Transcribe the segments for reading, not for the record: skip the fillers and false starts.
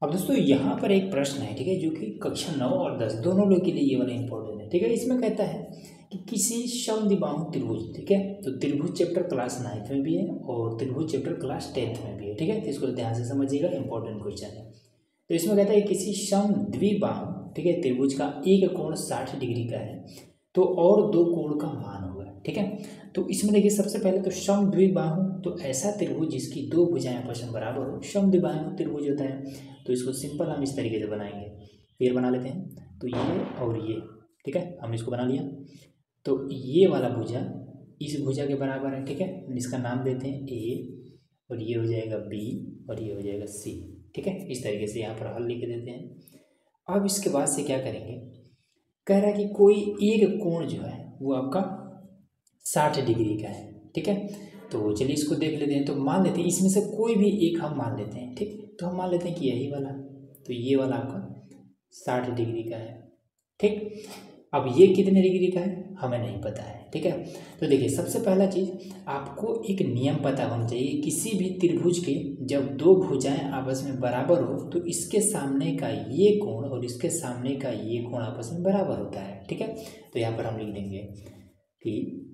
अब दोस्तों यहाँ पर एक प्रश्न है, ठीक है, जो कि कक्षा 9 और 10 दोनों लोग के लिए ये वाला इंपॉर्टेंट है, ठीक है। इसमें कहता है कि किसी समद्विबाहु त्रिभुज, ठीक है, तो त्रिभुज चैप्टर क्लास 9th में भी है और त्रिभुज चैप्टर क्लास 10th में भी है, ठीक है। तो इसको ध्यान से समझिएगा, इंपॉर्टेंट क्वेश्चन है। तो इसमें कहता है किसी समद्विबाहु, ठीक है, त्रिभुज का एक कोण 60 डिग्री का है तो और दो कोण का मान होगा, ठीक है। तो इसमें देखिए सबसे पहले तो समद्विबाहु, तो ऐसा त्रिभुज जिसकी दो भुजाएं आपस में बराबर हो, समद्विबाहु त्रिभुज होता है। तो इसको सिंपल हम इस तरीके से बनाएंगे, फिर बना लेते हैं। तो ये और ये, ठीक है, हमने इसको बना लिया। तो ये वाला भुजा इस भुजा के बराबर है, ठीक है। इसका नाम देते हैं ए, और ये हो जाएगा बी, और ये हो जाएगा सी, ठीक है। इस तरीके से यहाँ पर हल लिख देते हैं। अब इसके बाद से क्या करेंगे, कह रहा है कि कोई एक कोण जो है वो आपका 60 डिग्री का है, ठीक है। तो चलिए इसको देख लेते हैं। तो मान लेते हैं इसमें से कोई भी एक हम मान लेते हैं, ठीक। तो हम मान लेते हैं कि यही वाला, तो ये वाला आपका 60 डिग्री का है, ठीक। अब ये कितने डिग्री का है हमें नहीं पता है, ठीक है। तो देखिए सबसे पहला चीज़, आपको एक नियम पता होना चाहिए, किसी भी त्रिभुज के जब दो भुजाएं आपस में बराबर हो तो इसके सामने का ये कोण और इसके सामने का ये कोण आपस में बराबर होता है, ठीक है। तो यहाँ पर हम लिख देंगे कि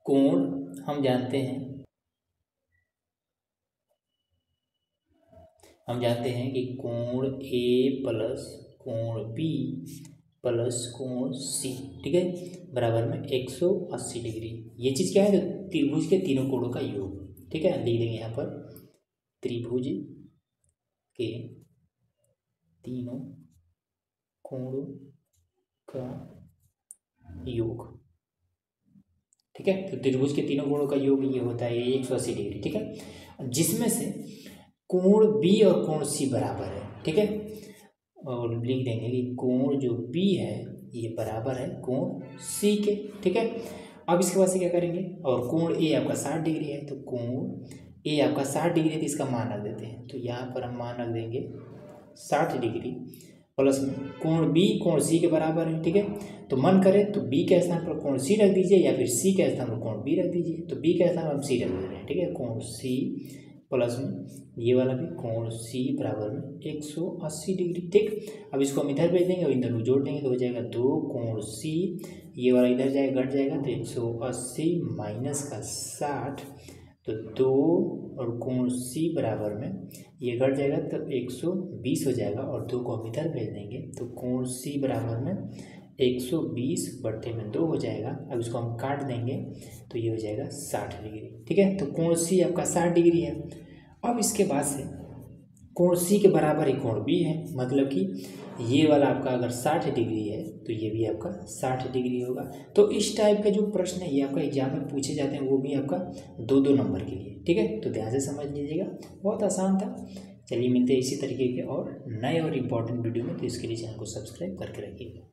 कोण हम जानते हैं कि कोण ए प्लस कोण बी प्लस कोण सी, ठीक है, बराबर में 180 डिग्री। ये चीज़ क्या है, तो त्रिभुज के तीनों कोणों का योग, ठीक है। लिख देंगे यहाँ पर त्रिभुज के तीनों कोणों का योग, ठीक है। तो त्रिभुज के तीनों कोणों का योग ये होता है 180 डिग्री, ठीक है। जिसमें से कोण बी और कोण सी बराबर है, ठीक है। और लिख देंगे कि कोण जो बी है ये बराबर है कोण सी के, ठीक है। अब इसके बाद से क्या करेंगे, और कोण ए आपका 60 डिग्री है, तो कोण ए आपका 60 डिग्री है, तो इसका मान रख देते हैं। तो यहाँ पर हम मान रख देंगे 60 डिग्री प्लस में कोण बी कोण सी के बराबर है, ठीक है। तो मन करे तो बी के स्थान पर कोण सी रख दीजिए या फिर सी के स्थान पर कोण बी रख दीजिए। तो बी के स्थान पर हम सी रख दे रहे हैं, ठीक है। कोण सी प्लस में ये वाला भी कोण सी बराबर में 180 डिग्री, ठीक। अब इसको हम इधर भेज देंगे और इधर जोड़ देंगे तो हो जाएगा 2 कोण सी, ये वाला इधर जाएगा घट जाएगा तो 180 माइनस का 60, तो 2 और कोण सी बराबर में ये घट जाएगा तो 120 हो जाएगा, और 2 को हम इधर भेज देंगे तो कोण सी बराबर में 120 बट्टे में 2 हो जाएगा। अब इसको हम काट देंगे तो ये हो जाएगा 60 डिग्री, ठीक है। तो कोण सी आपका 60 डिग्री है। अब इसके बाद से कोण सी के बराबर ही कोण बी है, मतलब कि ये वाला आपका अगर 60 डिग्री है तो ये भी आपका 60 डिग्री होगा। तो इस टाइप का जो प्रश्न है ये आपका एग्जाम में पूछे जाते हैं, वो भी आपका 2-2 नंबर के लिए, ठीक है। तो ध्यान से समझ लीजिएगा, बहुत आसान था। चलिए मिलते हैं इसी तरीके के और नए और इम्पोर्टेंट वीडियो में। तो इसके लिए चैनल को सब्सक्राइब करके रखिएगा।